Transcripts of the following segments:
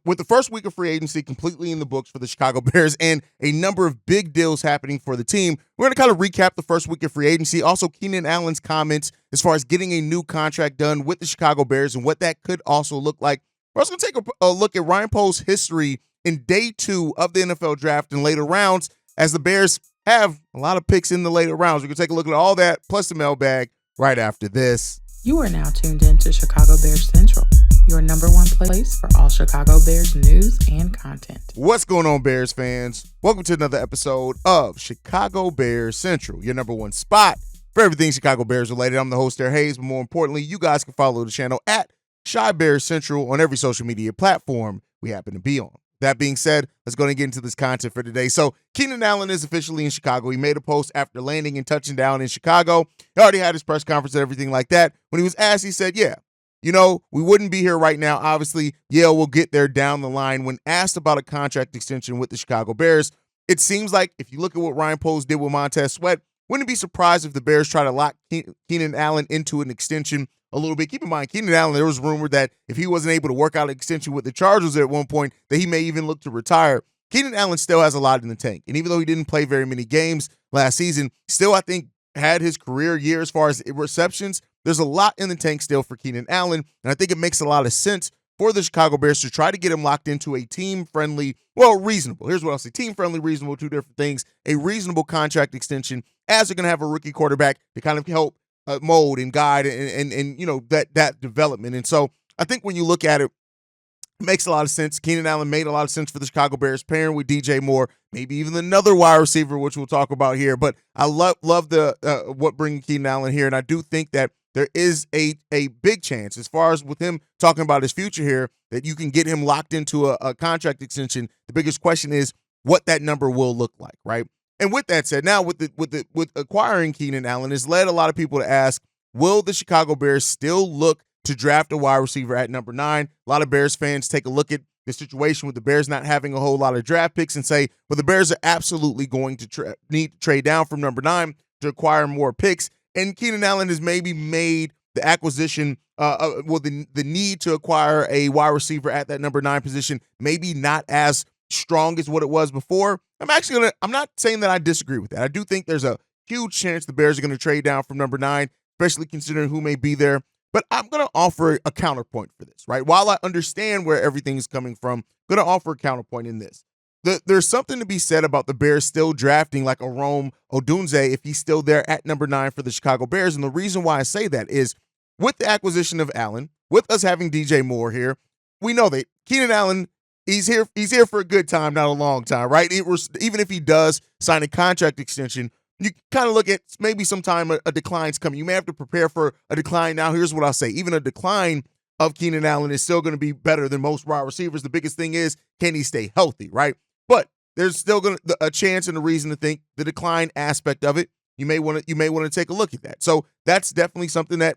With the first week of free agency completely in the books for the Chicago Bears and a number of big deals happening for the team, we're going to kind of recap the first week of free agency. Also, Keenan Allen's comments as far as getting a new contract done with the Chicago Bears and what that could also look like. We're also going to take a look at Ryan Poles' history in day 2 of the NFL draft and later rounds, as the Bears have a lot of picks in the later rounds. We're going to take a look at all that, plus the mailbag, right after this. You are now tuned in to Chicago Bears Central, your number one place for all Chicago Bears news and content. What's going on, Bears fans? Welcome to another episode of Chicago Bears Central, your number one spot for everything Chicago Bears related. I'm the host, Derek Hayes, but more importantly, you guys can follow the channel at Chi Bears Central on every social media platform we happen to be on. That being said, let's go and get into this content for today. So Keenan Allen is officially in Chicago. He made a post after landing and touching down in Chicago. He already had his press conference and everything like that. When he was asked, he said, we wouldn't be here right now. Obviously, Yale will get there down the line. When asked about a contract extension with the Chicago Bears, it seems like if you look at what Ryan Poles did with Montez Sweat, wouldn't be surprised if the Bears try to lock Keenan Allen into an extension a little bit. Keep in mind, Keenan Allen, there was rumored that if he wasn't able to work out an extension with the Chargers at one point, that he may even look to retire. Keenan Allen still has a lot in the tank. And even though he didn't play very many games last season, still, I think, had his career year as far as receptions. There's a lot in the tank still for Keenan Allen. And I think it makes a lot of sense for the Chicago Bears to try to get him locked into a team-friendly, reasonable. Here's what I'll say. Team-friendly, reasonable, two different things. A reasonable contract extension, as they're going to have a rookie quarterback to kind of help mold and guide and that development. And so I think when you look at it, it makes a lot of sense. Keenan Allen made a lot of sense for the Chicago Bears, pairing with DJ Moore, maybe even another wide receiver, which we'll talk about here. But I love the what bringing Keenan Allen here, and I do think that there is a big chance, as far as with him talking about his future here, that you can get him locked into a contract extension. The biggest question is what that number will look like, right? And with that said, now with acquiring Keenan Allen has led a lot of people to ask, will the Chicago Bears still look to draft a wide receiver at number 9? A lot of Bears fans take a look at the situation with the Bears not having a whole lot of draft picks and say, well, the Bears are absolutely going to need to trade down from number 9 to acquire more picks. And Keenan Allen has maybe made the acquisition, the need to acquire a wide receiver at that number 9 position maybe not as strong as what it was before. I'm not saying that I disagree with that. I do think there's a huge chance the Bears are going to trade down from number 9, especially considering who may be there. But I'm going to offer a counterpoint for this, right? While I understand where everything's coming from, I'm going to offer a counterpoint in this. There's something to be said about the Bears still drafting like a Rome Odunze if he's still there at number 9 for the Chicago Bears. And the reason why I say that is with the acquisition of Allen, with us having DJ Moore here, we know that Keenan Allen, He's here for a good time, not a long time, right? Even if he does sign a contract extension, you kind of look at maybe sometime a decline's coming. You may have to prepare for a decline. Now, here's what I'll say. Even a decline of Keenan Allen is still going to be better than most wide receivers. The biggest thing is, can he stay healthy, right? But there's still a chance and a reason to think the decline aspect of it, you may want to take a look at that. So that's definitely something that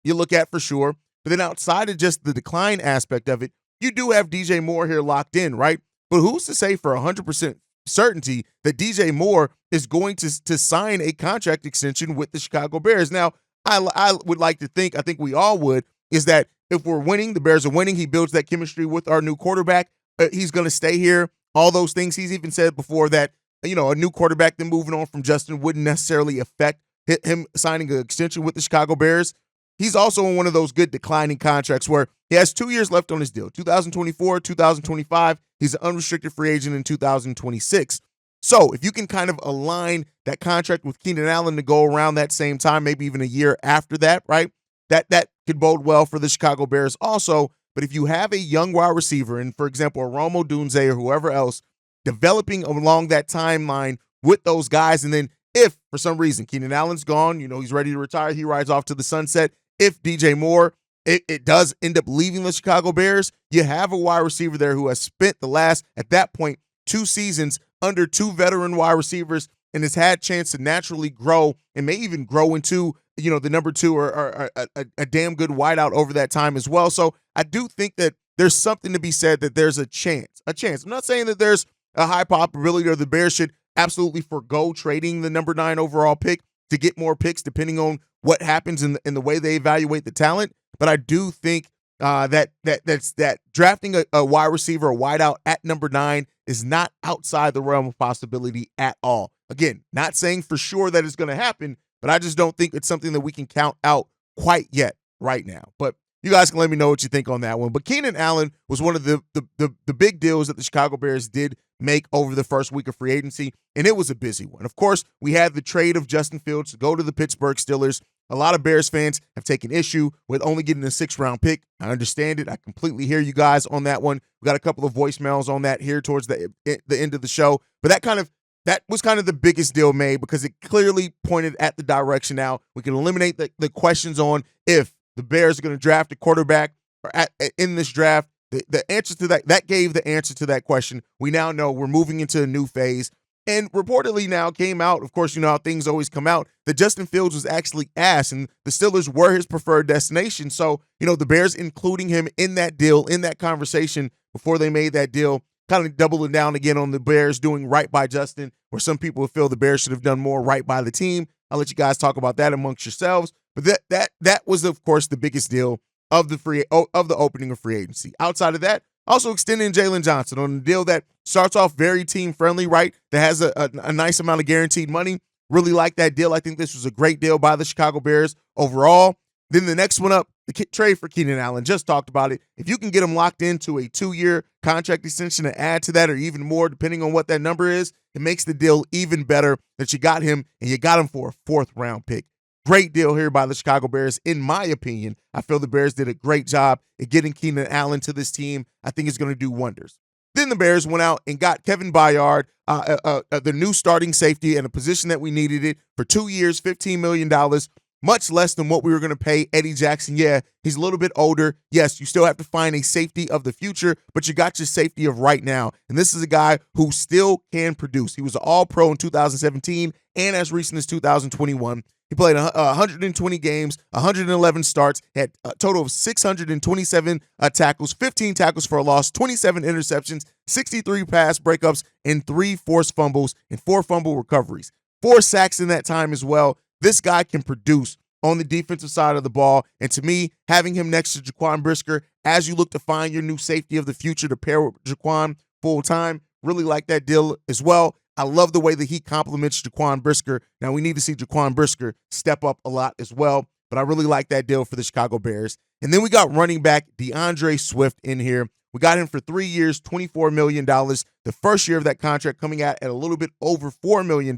you look at for sure. But then outside of just the decline aspect of it, you do have DJ Moore here locked in, right? But who's to say for 100% certainty that DJ Moore is going to sign a contract extension with the Chicago Bears? Now, I would like to think, I think we all would, is that if we're winning, the Bears are winning, he builds that chemistry with our new quarterback, he's going to stay here, all those things. He's even said before that, a new quarterback then moving on from Justin wouldn't necessarily affect him signing an extension with the Chicago Bears. He's also in one of those good declining contracts where he has 2 years left on his deal, 2024, 2025. He's an unrestricted free agent in 2026. So if you can kind of align that contract with Keenan Allen to go around that same time, maybe even a year after that, right? That could bode well for the Chicago Bears also. But if you have a young wide receiver, and for example, a Rome Odunze or whoever else, developing along that timeline with those guys, and then if for some reason Keenan Allen's gone, he's ready to retire, he rides off to the sunset. If DJ Moore, it does end up leaving the Chicago Bears, you have a wide receiver there who has spent the last, at that point, 2 seasons under 2 veteran wide receivers and has had a chance to naturally grow and may even grow into, the number 2 or a damn good wideout over that time as well. So I do think that there's something to be said that there's a chance. I'm not saying that there's a high probability or the Bears should absolutely forego trading the number 9 overall pick to get more picks depending on what happens in the way they evaluate the talent. But I do think that drafting a wide receiver, a wideout at number 9 is not outside the realm of possibility at all. Again, not saying for sure that it's going to happen, but I just don't think it's something that we can count out quite yet right now. But you guys can let me know what you think on that one. But Keenan Allen was one of the big deals that the Chicago Bears did make over the first week of free agency, and it was a busy one. Of course, we had the trade of Justin Fields to go to the Pittsburgh Steelers. A lot of Bears fans have taken issue with only getting a 6th-round pick. I understand it. I completely hear you guys on that one. We got a couple of voicemails on that here towards the end of the show. But that was kind of the biggest deal made because it clearly pointed at the direction now. We can eliminate the questions on if the Bears are going to draft a quarterback or in this draft. The answer to that gave the answer to that question. We now know we're moving into a new phase. And reportedly now came out, of course, you know how things always come out, that Justin Fields was actually asked, and the Steelers were his preferred destination. So, you know, the Bears including him in that deal, in that conversation before they made that deal, kind of doubling down again on the Bears doing right by Justin, where some people feel the Bears should have done more right by the team. I'll let you guys talk about that amongst yourselves. But that was, of course, the biggest deal of the opening of free agency. Outside of that, also extending Jalen Johnson on a deal that starts off very team-friendly, right? That has a nice amount of guaranteed money. Really like that deal. I think this was a great deal by the Chicago Bears overall. Then the next one up, the trade for Keenan Allen. Just talked about it. If you can get him locked into a 2-year contract extension and add to that or even more, depending on what that number is, it makes the deal even better that you got him, and you got him for a 4th-round pick. Great deal here by the Chicago Bears, in my opinion. I feel the Bears did a great job at getting Keenan Allen to this team. I think it's going to do wonders. Then the Bears went out and got Kevin Byard, the new starting safety, and a position that we needed it for 2 years, $15 million, much less than what we were going to pay Eddie Jackson. Yeah, he's a little bit older. Yes, you still have to find a safety of the future, but you got your safety of right now. And this is a guy who still can produce. He was an All-Pro in 2017 and as recent as 2021. He played 120 games, 111 starts, had a total of 627 tackles, 15 tackles for a loss, 27 interceptions, 63 pass breakups, and 3 forced fumbles and 4 fumble recoveries. 4 sacks in that time as well. This guy can produce on the defensive side of the ball. And to me, having him next to Jaquan Brisker as you look to find your new safety of the future to pair with Jaquan full time, really like that deal as well. I love the way that he compliments Jaquan Brisker. Now, we need to see Jaquan Brisker step up a lot as well, but I really like that deal for the Chicago Bears. And then we got running back DeAndre Swift in here. We got him for 3 years, $24 million. The first year of that contract coming out at a little bit over $4 million.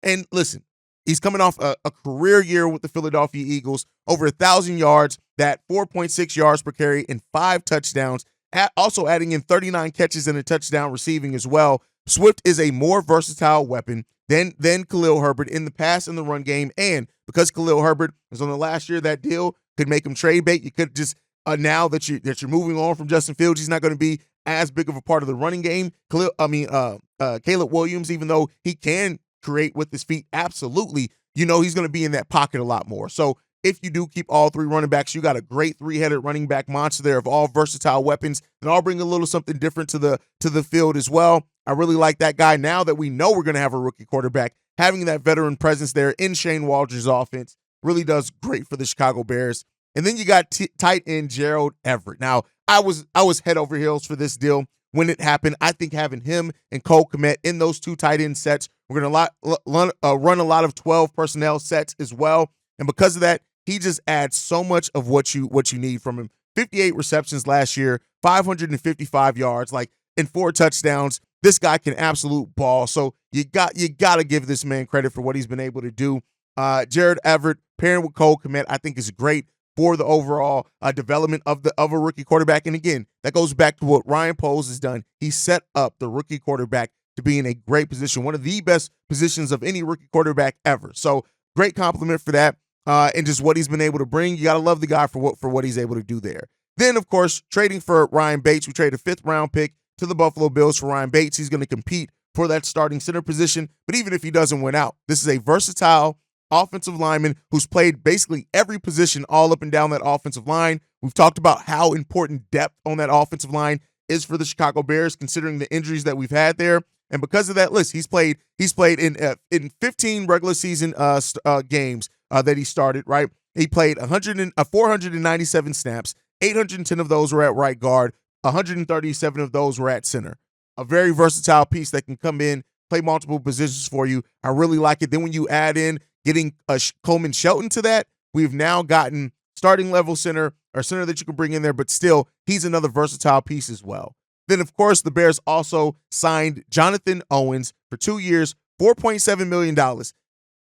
And listen, he's coming off a career year with the Philadelphia Eagles, over 1,000 yards, that 4.6 yards per carry, and 5 touchdowns, also adding in 39 catches and a touchdown receiving as well. Swift is a more versatile weapon than Khalil Herbert in the pass and the run game, and because Khalil Herbert was on the last year of that deal, could make him trade bait. You could just now that you're moving on from Justin Fields, he's not going to be as big of a part of the running game. Caleb Williams, even though he can create with his feet, absolutely, you know he's going to be in that pocket a lot more. So if you do keep all 3 running backs, you got a great 3-headed running back monster there of all versatile weapons, and I'll bring a little something different to the field as well. I really like that guy. Now that we know we're going to have a rookie quarterback, having that veteran presence there in Shane Waldron's offense really does great for the Chicago Bears. And then you got tight end Gerald Everett. Now, I was head over heels for this deal when it happened. I think having him and Cole Kmet in those 2 tight end sets, we're going to run a lot of 12 personnel sets as well. And because of that, he just adds so much of what you need from him. 58 receptions last year, 555 yards, and 4 touchdowns. This guy can absolute ball. So you got to give this man credit for what he's been able to do. Gerald Everett pairing with Cole Kmet, I think is great for the overall development of a rookie quarterback. And again, that goes back to what Ryan Poles has done. He set up the rookie quarterback to be in a great position, one of the best positions of any rookie quarterback ever. So great compliment for that. And just what he's been able to bring. You got to love the guy for what he's able to do there. Then, of course, trading for Ryan Bates. We traded a 5th-round pick to the Buffalo Bills for Ryan Bates. He's going to compete for that starting center position. But even if he doesn't win out, this is a versatile offensive lineman who's played basically every position all up and down that offensive line. We've talked about how important depth on that offensive line is for the Chicago Bears, considering the injuries that we've had there. And because of that list, he's played in 15 regular season games that he started, right? He played 497 snaps, 810 of those were at right guard, 137 of those were at center. A very versatile piece that can come in, play multiple positions for you. I really like it. Then when you add in getting Coleman Shelton to that, we've now gotten starting level center or center that you can bring in there, but still, he's another versatile piece as well. Then, of course, the Bears also signed Jonathan Owens for 2 years, $4.7 million.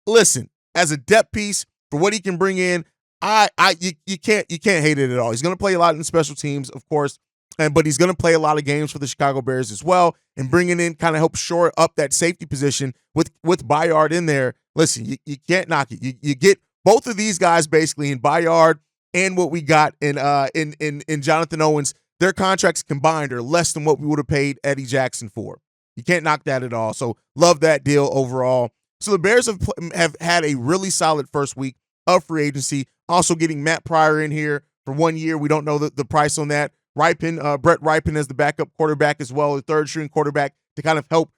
Listen, as a depth piece for what he can bring in, you can't hate it at all. He's going to play a lot in special teams, of course, but he's going to play a lot of games for the Chicago Bears as well, and bringing in kind of help shore up that safety position with Bayard in there. Listen, you can't knock it. You get both of these guys basically in Bayard and what we got in Jonathan Owens. Their contracts combined are less than what we would have paid Eddie Jackson for. You can't knock that at all. So love that deal overall. So the Bears have had a really solid first week of free agency. Also getting Matt Pryor in here for 1 year. We don't know the price on that. Brett Ripon as the backup quarterback as well, the third string quarterback to kind of help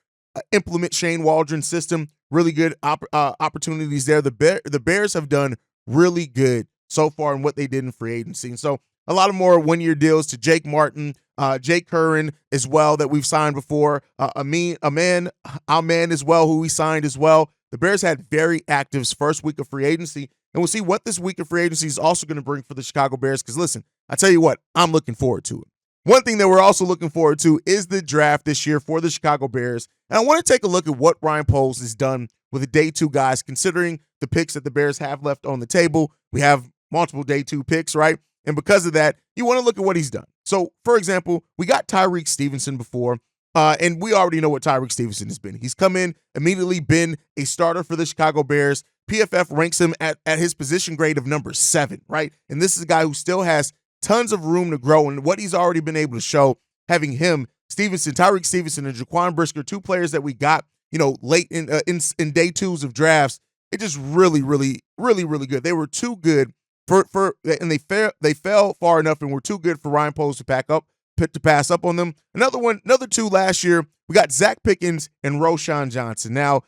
implement Shane Waldron's system. Really good opportunities there. The Bears have done really good so far in what they did in free agency. And so a lot of more one-year deals to Jake Martin, Jake Curran as well that we've signed before. Aman as well, who we signed as well. The Bears had very active first week of free agency, and we'll see what this week of free agency is also going to bring for the Chicago Bears. Because listen, I tell you what, I'm looking forward to it. One thing that we're also looking forward to is the draft this year for the Chicago Bears. And I want to take a look at what Ryan Poles has done with the day 2 guys, considering the picks that the Bears have left on the table. We have multiple day 2 picks, right? And because of that, you want to look at what he's done. So, for example, we got Tyreek Stevenson before, and we already know what Tyreek Stevenson has been. He's come in, immediately been a starter for the Chicago Bears. PFF ranks him at his position grade of number 7, right? And this is a guy who still has tons of room to grow, and what he's already been able to show, having him, Tyreek Stevenson, and Jaquan Brisker, 2 players that we got, late in day 2s of drafts. It just really, really, really, really good. They were too good and they fell far enough and were too good for Ryan Poles to pass up on them. Another 2 last year. We got Zach Pickens and Roschon Johnson. Now,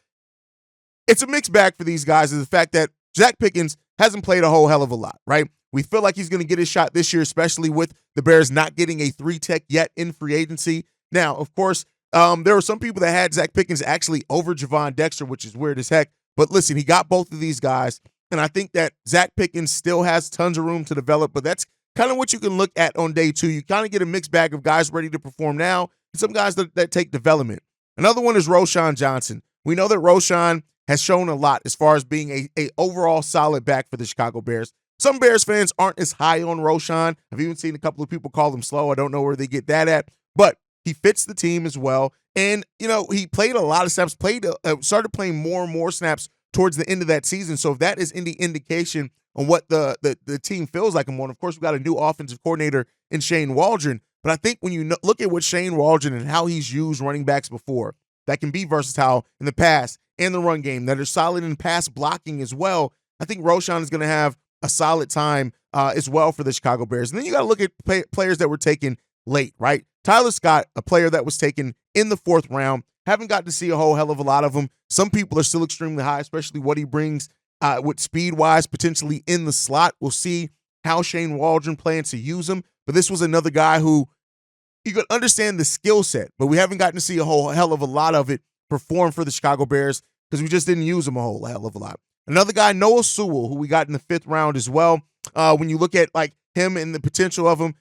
it's a mixed bag for these guys. Is the fact that Zach Pickens hasn't played a whole hell of a lot, right? We feel like he's going to get his shot this year, especially with the Bears not getting a 3-tech yet in free agency. Now, of course, there were some people that had Zach Pickens actually over Javon Dexter, which is weird as heck. But listen, he got both of these guys. And I think that Zach Pickens still has tons of room to develop, but that's kind of what you can look at on day 2. You kind of get a mixed bag of guys ready to perform now and some guys that take development. Another one is Roschon Johnson. We know that Roschon has shown a lot as far as being a overall solid back for the Chicago Bears. Some Bears fans aren't as high on Roschon. I've even seen a couple of people call him slow. I don't know where they get that at, but he fits the team as well. And, he played a lot of snaps, started playing more and more snaps towards the end of that season. So if that is any indication on what the team feels like him on, of course, we've got a new offensive coordinator in Shane Waldron. But I think when you look at what Shane Waldron and how he's used running backs before, that can be versatile in the pass and the run game, that are solid in pass blocking as well, I think Roschon is going to have a solid time as well for the Chicago Bears. And then you got to look at players that were taken late, right? Tyler Scott, a player that was taken in the 4th round. Haven't got to see a whole hell of a lot of them. Some people are still extremely high, especially what he brings with speed-wise, potentially in the slot. We'll see how Shane Waldron plans to use him. But this was another guy who you could understand the skill set, but we haven't gotten to see a whole hell of a lot of it perform for the Chicago Bears because we just didn't use him a whole hell of a lot. Another guy, Noah Sewell, who we got in the 5th round as well. When you look at like him and the potential of him,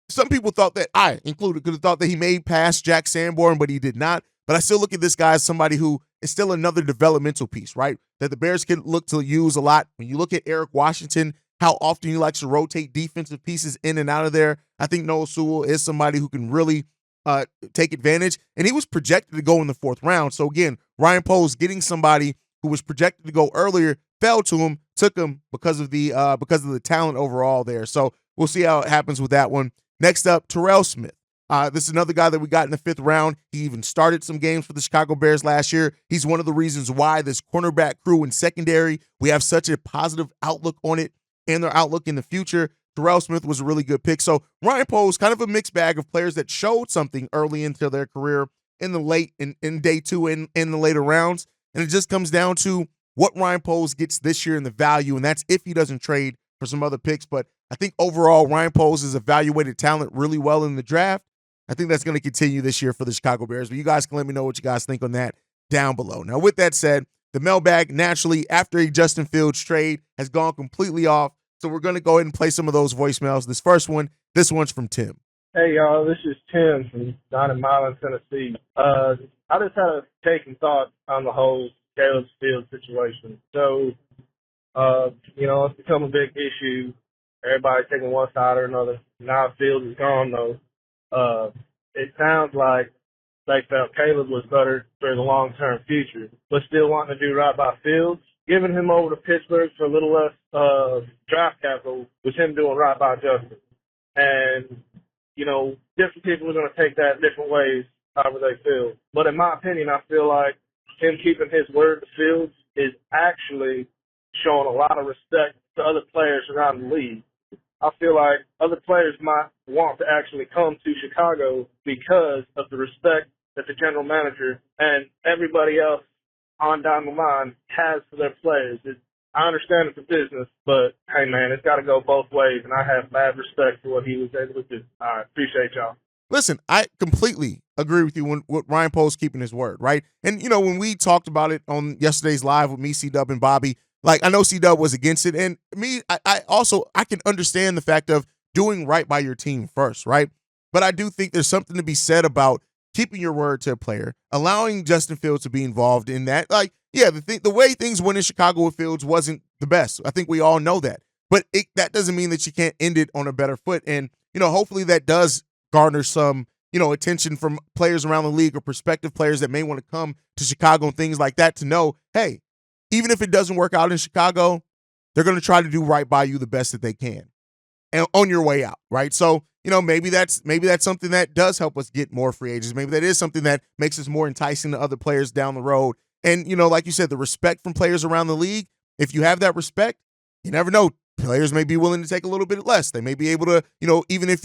some people thought that, I included, could have thought that he made past Jack Sanborn, but he did not. But I still look at this guy as somebody who is still another developmental piece, right? That the Bears can look to use a lot. When you look at Eric Washington, how often he likes to rotate defensive pieces in and out of there, I think Noah Sewell is somebody who can really take advantage. And he was projected to go in the 4th round. So again, Ryan Poles getting somebody who was projected to go earlier, fell to him, took him because of the talent overall there. So we'll see how it happens with that one. Next up, Terrell Smith. This is another guy that we got in the 5th round. He even started some games for the Chicago Bears last year. He's one of the reasons why this cornerback crew in secondary, we have such a positive outlook on it and their outlook in the future. Terrell Smith was a really good pick. So Ryan Poles, kind of a mixed bag of players that showed something early into their career in the late, in day 2 in the later rounds. And it just comes down to what Ryan Poles gets this year in the value, and that's if he doesn't trade for some other picks. But I think overall Ryan Poles has evaluated talent really well in the draft. I think that's going to continue this year for the Chicago Bears. But you guys can let me know what you guys think on that down below. Now, with that said, the mailbag naturally after a Justin Fields trade has gone completely off. So we're going to go ahead and play some of those voicemails. This one's from Tim. Hey, y'all, this is Tim from down in Milan, Tennessee. I just had a take and thought on the whole Caleb Fields situation. So, it's become a big issue. Everybody taking one side or another. Now Fields is gone, though. It sounds like they felt Caleb was better for the long-term future, but still wanting to do right by Fields. Giving him over to Pittsburgh for a little less draft capital was him doing right by Justin. And, different people are going to take that different ways, however they feel. But in my opinion, I feel like him keeping his word to Fields is actually showing a lot of respect to other players around the league. I feel like other players might want to actually come to Chicago because of the respect that the general manager and everybody else on down the line has for their players. I understand it's a business, but hey, man, it's got to go both ways, and I have mad respect for what he was able to do. All right, appreciate y'all. Listen, I completely agree with you with Ryan Poles keeping his word, right? And, when we talked about it on yesterday's live with me, C-Dub, and Bobby, like, I know C-Dub was against it, and me, I can understand the fact of doing right by your team first, right? But I do think there's something to be said about keeping your word to a player, allowing Justin Fields to be involved in that. Like, yeah, the way things went in Chicago with Fields wasn't the best. I think we all know that. But that doesn't mean that you can't end it on a better foot. And, hopefully that does garner some, attention from players around the league or prospective players that may want to come to Chicago and things like that to know, hey, even if it doesn't work out in Chicago, they're going to try to do right by you the best that they can and on your way out, right? So, maybe that's something that does help us get more free agents. Maybe that is something that makes us more enticing to other players down the road. And, like you said, the respect from players around the league, if you have that respect, you never know. Players may be willing to take a little bit less. They may be able to, even if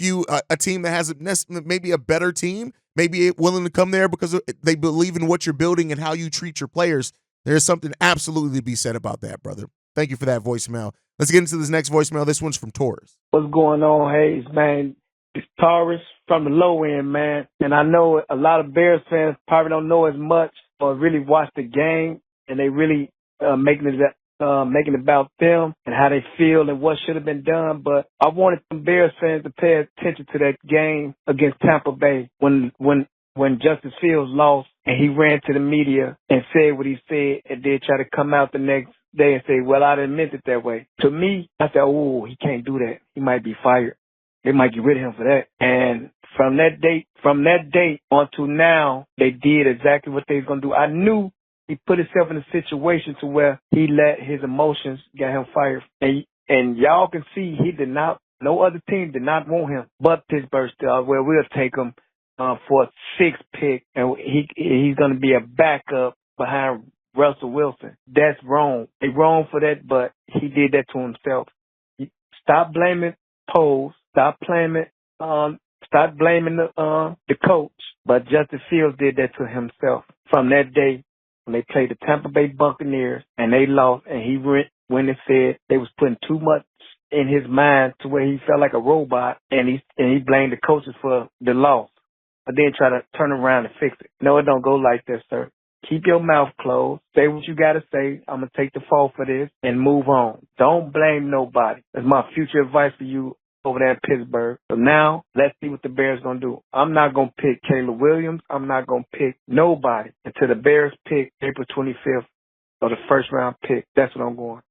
a team that has maybe a better team, may be willing to come there because they believe in what you're building and how you treat your players. There's something absolutely to be said about that, brother. Thank you for that voicemail. Let's get into this next voicemail. This one's from Taurus. What's going on, Hayes, man? It's Taurus from the low end, man. And I know a lot of Bears fans probably don't know as much or really watch the game, and they really making it about them and how they feel and what should have been done. But I wanted some Bears fans to pay attention to that game against Tampa Bay when Justin Fields lost and he ran to the media and said what he said and then try to come out the next day and say, well, I didn't mean it that way. To me, I said, oh, he can't do that. He might be fired. They might get rid of him for that. And from that date until now, they did exactly what they was going to do. I knew he put himself in a situation to where he let his emotions get him fired. And y'all can see no other team did not want him but Pittsburgh still. Well, we'll take him for a 6th pick, and he's going to be a backup behind Russell Wilson. That's wrong. They wrong for that, but he did that to himself. Stop blaming Poles. Stop blaming the coach. But Justin Fields did that to himself. From that day, when they played the Tampa Bay Buccaneers and they lost, and he went when they said they was putting too much in his mind to where he felt like a robot, and he blamed the coaches for the loss, but then try to turn around and fix it. No, it don't go like that, sir. Keep your mouth closed. Say what you got to say. I'm going to take the fall for this and move on. Don't blame nobody. That's my future advice for you over there in Pittsburgh. So now, let's see what the Bears going to do. I'm not going to pick Caleb Williams. I'm not going to pick nobody until the Bears pick April 25th or the first round pick. That's what I'm going.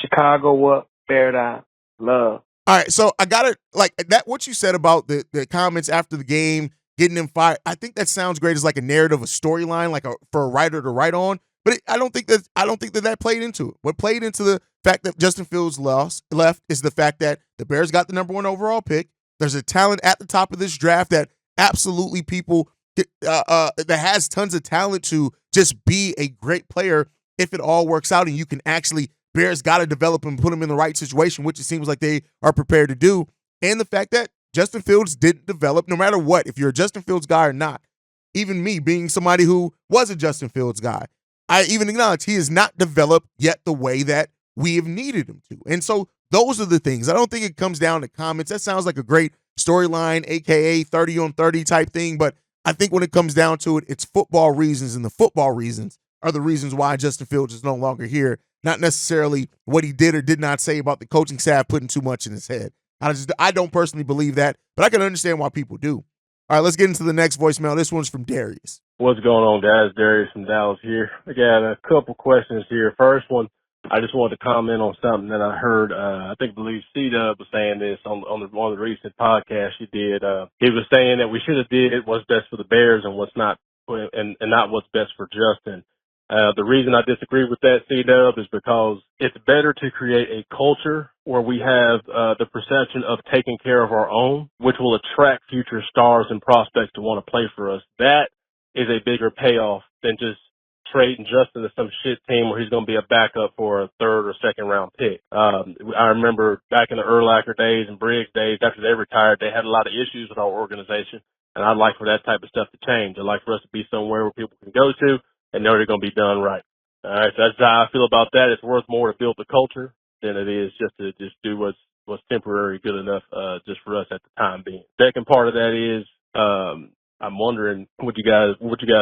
Chicago up, Bear down. Love. All right, so I got it. Like that, what you said about the comments after the game, getting him fired. I think that sounds great as like a narrative, a storyline, for a writer to write on. But I don't think that played into it. What played into the fact that Justin Fields left is the fact that the Bears got the number 1 overall pick. There's a talent at the top of this draft that absolutely people that has tons of talent to just be a great player if it all works out, and you can actually. Bears got to develop and put him in the right situation, which it seems like they are prepared to do. And the fact that Justin Fields didn't develop, no matter what, if you're a Justin Fields guy or not, even me being somebody who was a Justin Fields guy, I even acknowledge he has not developed yet the way that we have needed him to. And so Those are the things. I don't think it comes down to comments. That sounds like a great storyline, aka 30 on 30 type thing. But I think when it comes down to it, it's football reasons, and the football reasons are the reasons why Justin Fields is no longer here, not necessarily what he did or did not say about the coaching staff putting too much in his head. I don't personally believe that, but I can understand why people do. All right, let's get into the next voicemail. This one's from Darius. What's going on, guys? Darius from Dallas here. I got a couple questions here. First one, I just wanted to comment on something that I heard. I believe C-Dub was saying this on one of the recent podcasts he did. He was saying that we should have did what's best for the Bears and what's not, and not what's best for Justin. The reason I disagree with that, C-Dub, is because it's better to create a culture where we have the perception of taking care of our own, which will attract future stars and prospects to want to play for us. That is a bigger payoff than just trading Justin to some shit team where he's going to be a backup for a third or second round pick. I remember back in the Urlacher days and Briggs days, after they retired, they had a lot of issues with our organization, and I'd like for that type of stuff to change. I'd like for us to be somewhere where people can go to and know they're going to be done right. All right, so that's how I feel about that. It's worth more to build the culture than it is just to do what's temporary good enough just for us at the time being. Second part of that is I'm wondering what you guys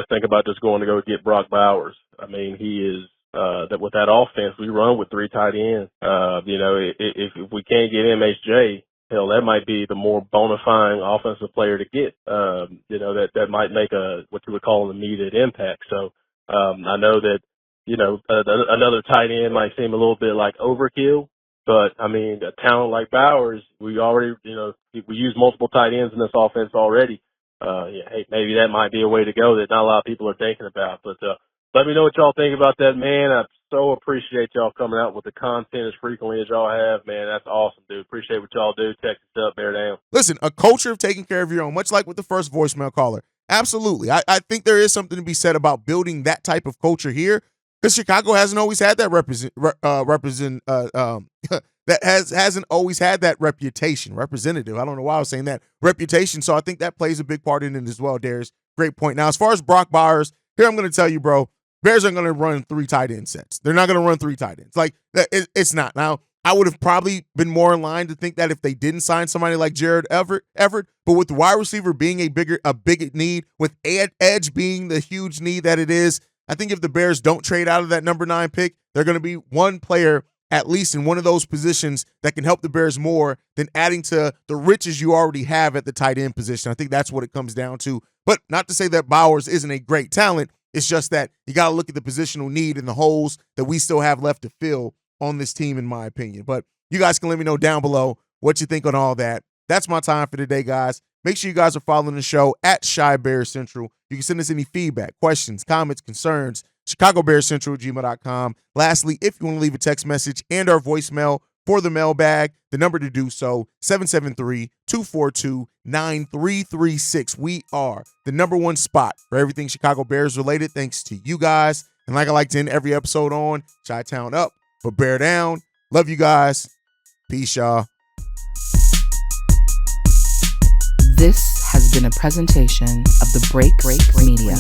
think about just going to go get Brock Bowers. I mean, he is that with that offense we run with 3 tight ends. If we can't get MHJ, hell, that might be the more bona fide offensive player to get. That might make what you would call an immediate impact. So I know that another tight end might seem a little bit like overkill. But, I mean, a talent like Bowers, we already, we use multiple tight ends in this offense already. Hey, maybe that might be a way to go that not a lot of people are thinking about. But let me know what y'all think about that, man. I so appreciate y'all coming out with the content as frequently as y'all have, man. That's awesome, dude. Appreciate what y'all do. Text us up, bear down. Listen, a culture of taking care of your own, much like with the first voicemail caller. Absolutely. I think there is something to be said about building that type of culture here, because Chicago hasn't always had that hasn't always had that representative. I don't know why I was saying that, reputation. So I think that plays a big part in it as well, Darius. Great point. Now, as far as Brock Bowers, here I'm going to tell you, bro, Bears aren't going to run 3 tight end sets. They're not going to run 3 tight ends. Like, it's not. Now, I would have probably been more in line to think that if they didn't sign somebody like Jared Everett, but with the wide receiver being a big need, with edge being the huge need that it is, I think if the Bears don't trade out of that number 9 pick, they're going to be one player at least in one of those positions that can help the Bears more than adding to the riches you already have at the tight end position. I think that's what it comes down to. But not to say that Bowers isn't a great talent. It's just that you got to look at the positional need and the holes that we still have left to fill on this team, in my opinion. But you guys can let me know down below what you think on all that. That's my time for today, guys. Make sure you guys are following the show at Shy Bears Central. You can send us any feedback, questions, comments, concerns, ChicagoBearsCentral@gmail.com. Lastly, if you want to leave a text message and our voicemail for the mailbag, the number to do so, 773-242-9336. We are the number 1 spot for everything Chicago Bears related, thanks to you guys. And like I like to end every episode on, Chi-Town up, but bear down. Love you guys. Peace, y'all. This has been a presentation of the Break Media.